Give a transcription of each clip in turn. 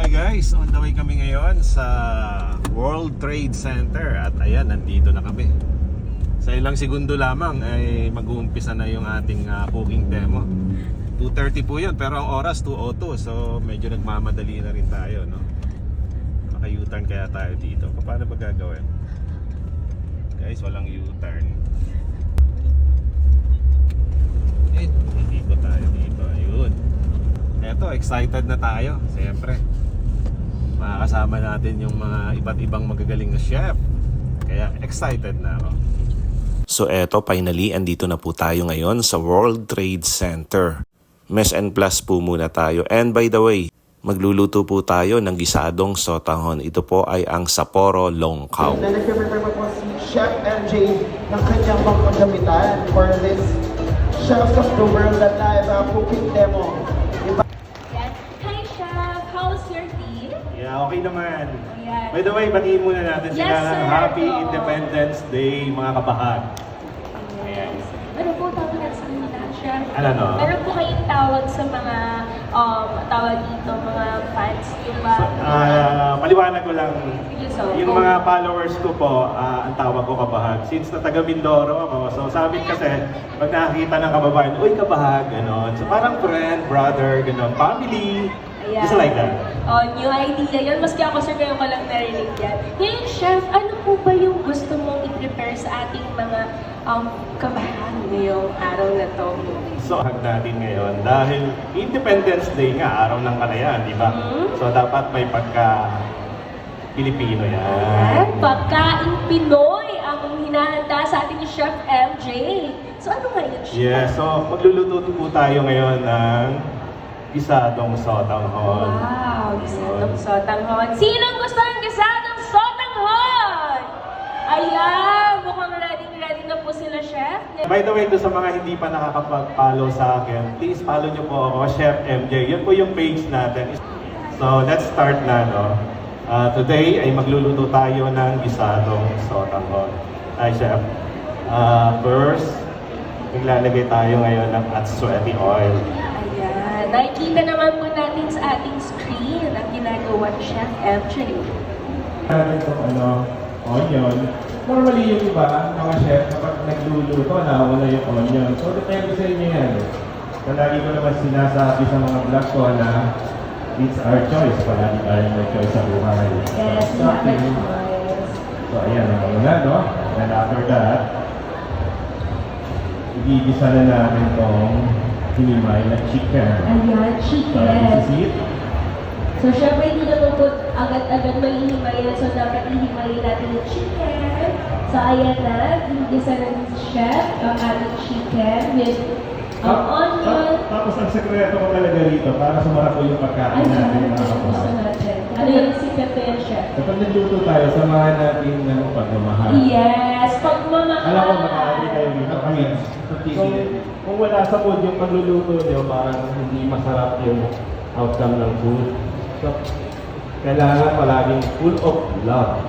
Hi guys, on the way kami ngayon sa World Trade Center. At ayan, nandito na kami. Sa ilang segundo lamang ay mag-uumpisa na yung ating cooking demo. 2:30 po yun, pero ang oras 2:02. So medyo nagmamadali na rin tayo, no? Maka-U-turn kaya tayo dito. Paano ba gagawin? Guys, walang U-turn. Hindi ko tayo dito. Ayun. Eto, excited na tayo. Siyempre, makakasama natin yung mga iba't ibang magagaling na chef. Kaya excited na ako. So eto, finally, andito na po tayo ngayon sa World Trade Center. Mess and Plus po muna tayo. And by the way, magluluto po tayo ng gisadong sotanghon. Ito po ay ang Sapporo Longkaw. Nag-prepare po si Chef MJ ng kanyang pagkagamitan for this Chefs of the World Live cooking demo. Hi, Chef. How's your tea? Yeah, okay naman. Yeah. By the way, batiin muna natin sila Yes, ng sir. Happy Oo. Independence Day, mga kabahag. Ayan. Ano po tawag na sa kanila, Chef? Ano? Meron po kayong tawag sa mga, tawag dito, mga fans, di ba? Paliwanag ko lang, So, yung mga followers ko po, ang tawag ko kabahag. Since na taga Mindoro ako, so sa amin kasi, pag nakakita ng kababayan, uy kabahag, gano'n. So parang friend, brother, gano'n, family, Ayan. just like that. New idea yun. Maski ako, sir, ngayon ko lang narinig yan. Ngayon, Chef, ano po ba yung gusto mong i-prepare sa ating mga kabahan ngayong araw na to? So, hag natin ngayon dahil Independence Day nga, araw ng kalayaan, di ba? So, dapat may pagka-Pilipino yan. Pagkain Pinoy ang hinahanda sa ating ni Chef MJ. So, ano nga yun, Chef? Yeah, so magluluto po tayo ngayon ng gisadong sotanghon. Wow, gisadong sotanghon. Sinong gusto ng gisadong sotanghon? Ayan, mukhang ready na po sila, Chef. By the way, doon sa mga hindi pa nakakapag-follow sa akin, please follow nyo po ako, Chef MJ. Yun po yung page natin. So, let's start na, no? Today ay magluluto tayo ng gisadong sotanghon. Hi, Chef. First, maglalagay tayo ngayon ng atsweti oil. Ayan, nakikita naman po natin sa ating screen ang ginagawa ni Chef MJ. Natin itong onion. Normally yung iba, mga chef, kapag nagluluto, nawala yung onion. So, depende sa inyo yan. So, lagi ko naman sinasabi sa mga vlog ko na it's our choice. Palagi tayong may choice sa buhay. Yes, So, so ayan, muna, no? And after that, igigisa na namin itong hinimay na chicken. Ayan, So, chicken. this is it. So, syempre, hindi naman po agad-agad mahihimayan. So, dapat ihimayin natin yung chicken. So, ayan na. Ginigisa na ni Chef ang ating chicken with onion. Tapos ang sekreto ko talaga rito para sumarap po yung pagkain natin, mga gusto kapatid. natin. Ano yung secret ko yan, Chef? Kapag nagluto tayo, samahan natin ng pagmamahal. Yes, pagmamahal. Alam ko, makakali kayo dito. Kung wala sa food yung pagluluto nyo, parang hindi masarap yung outcome ng food. So, kailangan palaging full of love.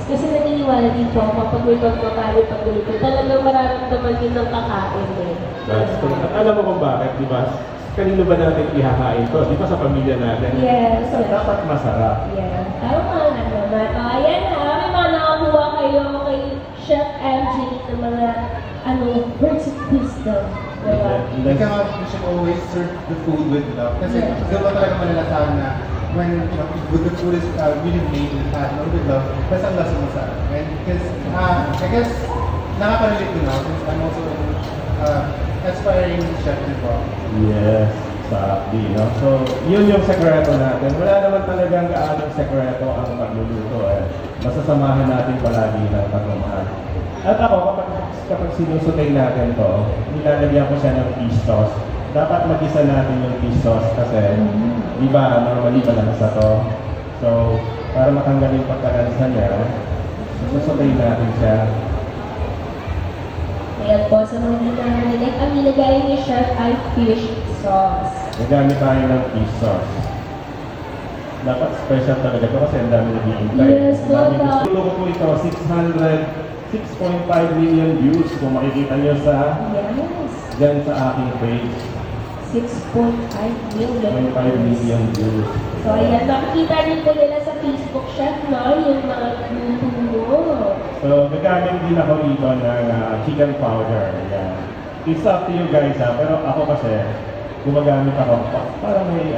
Kasi naniniwala dito, kapag may pagmamahal pagluluto, talagang mararamdaman yun ng kakain eh. That's true. At alam mo kung bakit, di ba? Kanino ba natin ihahain to? Di ba sa pamilya natin? Yes, So, yes. dapat masarap. Yeah, tama nga naman. Ayan na, may mga nakakuha kayo kay Chef MJ ng mga, words of wisdom. Diba? Ika nga, we should always serve the food with love. Kasi doon mo talaga malalasahan na when the food is really made with love, that's ang lasa masarap. And because, I guess, nakaka-relate ko na since I'm also aspiring chef before. Yes, exactly. No? So, yun yung sekreto natin. Wala naman talagang gaanong sekreto ang pagluluto. Masasamahan natin palagi ng pagmamahal. At ako, kapag sinusutay natin to, nilalagyan ko siya ng fish sauce. Dapat mag-isa natin yung fish sauce kasi, di ba, normally malansa to. So, para matanggal yung pagkalansa niya, susutay natin siya. Ayan po, sa mga hindi narinig, ang nilagay ni Chef ay fish sauce. Nagamit tayo ng fish sauce. Dapat special talaga ito kasi ang dami nag-iintay. Yes, dapat. Gusto ko po ito, 6.5 million views kung makikita nyo sa Yes. dyan sa aking page. 6.5 million. 1.5 million views. So, ayan, makikita rin po nila sa Facebook chef, no? Yung mga luto mo. So, gagamit din ako dito ng chicken powder. Ayan. It's up to you guys ha, pero ako kasi gumagamit ako para may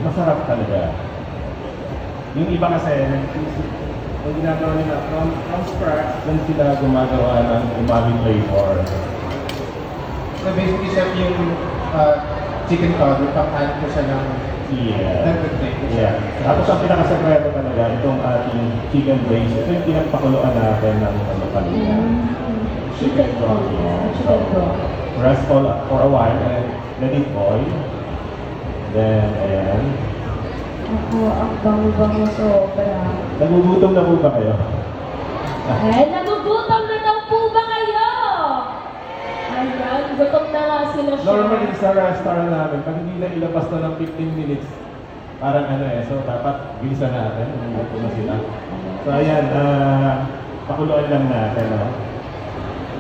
masarap talaga. Yung iba kasi, yung ginagawa nila from scratch, dun sila gumagawa ng umami flavor. So basically, chef, yung chicken powder, pakain ko siya ng Yeah. nag-take ko siya. Yeah. Tapos ang pinakasekreto talaga, itong ating chicken brace, ito yung pinagpakuluan natin ng kanina. Chicken broth. Yeah, chicken broth. Rest for a while and let it boil. Then, ayan. Ako, ang bango-bango sobra. Nagugutom na po ba kayo? Eh, nagugutom na daw po ba kayo? Ayan, gutom na nga sila siya. Normally sa restaurant namin, pag hindi na ilabas na ng 15 minutes, parang so dapat bilisan natin, nagugutom na sila. So ayan, pakuluan lang natin, no?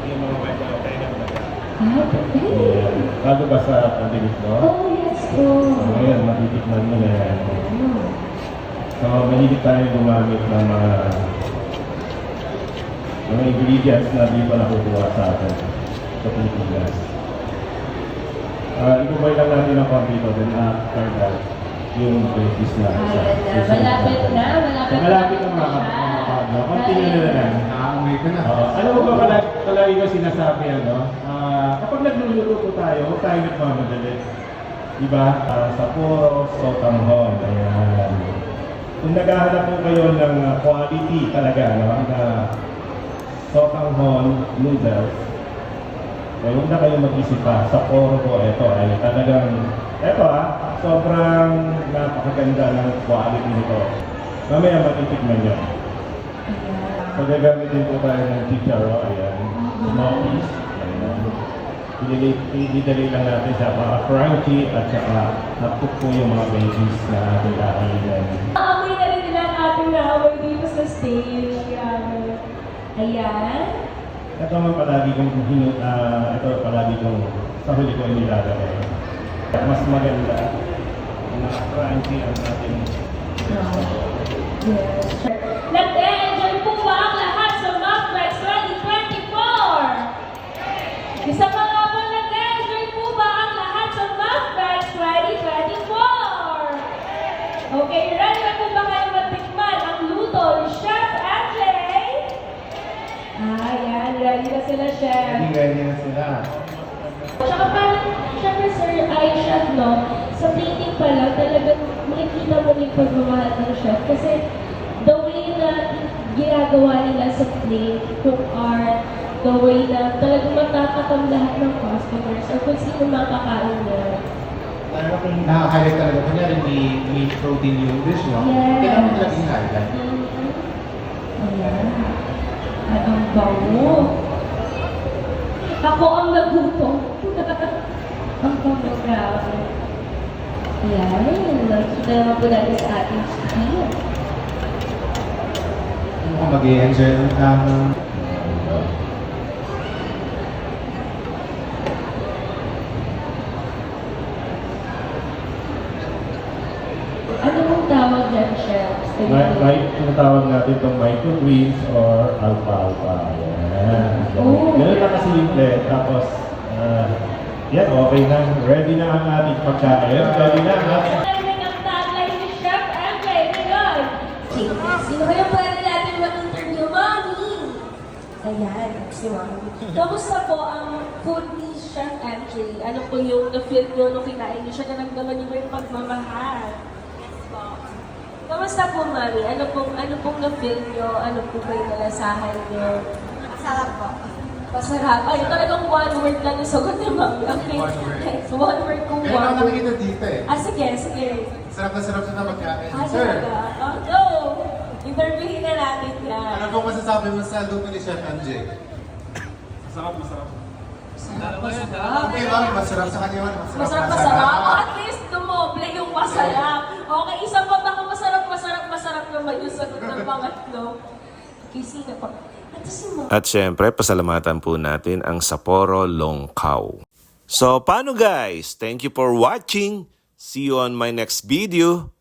Yung mga kwento tayo na talaga. Okay. Ayan. Bago ba sa pandemic, no? Oh, yes po. So ngayon, matitikman mo na yan. So, mahilig tayo gumamit ng mga ingredients na di pa nakukuha sa atin sa Pilipinas. Ikubay lang natin ang konti ito, then after that, yung veggies na. Ayan na, malapit na. Malapit na mga kapag. Continue na lang. Nakaamoy ko na. Ano mo ba palagi ko sinasabi, kapag nagluluto po tayo, huwag tayo nagmamadali. Diba? Sa puro, sotanghon. Ayan. Kung naghahanap po kayo ng quality talaga, no? Na sotanghon noodles, huwag na kayo mag-isip pa. Sa puro po, ito ay talagang, sobrang napakaganda ng quality nito. Mamaya matitikman nyo. So, gagamitin po tayo ng chicharo, ayan. Smokies, ayan. Ididali lang natin sa mga crunchy at saka hapok po yung mga veggies na ating kakainin. Amoy na rin nila ang ating nahamoy dito sa stage. Grabe. Ayan. Ito man palagi kong ito palagi kong sa huli ko inilalagay. Mas maganda na crunchy ang ating Yes. Nag-enjoy po ba ang lahat sa MAFLEX 2024? Isa pa nga po, nag-enjoy po ba ang lahat sa MAFLEX 2024? Okay, ready na po ba kayo matikman ang luto ni Chef Andrei? Ayan, ready na sila, Chef. Ready na sila. Tsaka parang, syempre sir, chef, no? Sa plating pa lang, talagang makikita mo yung pagmamahal ng chef. Kasi the way na ginagawa nila sa plate, kung art, the way na talagang matatatam lahat ng customers or kung sino makakain niya. Talaga kung nakaka-highlight talaga, kunyari may protein yung dish, no? Yes. Kailangan mo talaga i-highlight. Ayan. Ay, ang bango. Ako ang nagutom. Ang bango, grabe. Ayan. Nakikita naman po natin sa ating screen. Mukhang mag-i-enjoy ng Ano mong tawag dyan, Chef? tinatawag natin itong microgreens or alfalfa. Ayan. Oh. Ganun lang kasimple. Tapos, yan, okay na. Ready na ang ating pagkain. Ready na. Ano ang tagline ni Chef Andrei ngayon? Sino kaya pwede natin mag-interview, Mami? Ayan, si Mami. Kamusta po ang food ni Chef Andrei? Ano po yung na-feel nyo nung kinain niyo siya? Naramdaman niyo ba yung pagmamahal? Kamusta po, Mami? Ano pong na-feel nyo? Ano po ba yung nalasahan nyo? Sarap po. Masarap. Ay, talagang one word lang yung sagot ni Mami. Okay. So, one word kung Kaya one naman word. nakikita dito eh. Sige, sige. Sarap na pagkain. Ah, Sir, talaga? Oh, go! Interviewin na natin yan. ano pong masasabi mo sa luto ni Chef MJ? Masarap. Okay, mami, masarap sa kanya. Masarap. At least dumoble yung masarap. Okay, isa pa ba kung masarap naman yung sagot ng pangatlo? Okay, sino pa? Ito si Mom. At syempre, pasalamatan po natin ang Sapporo Longkaw. So paano guys? Thank you for watching. See you on my next video.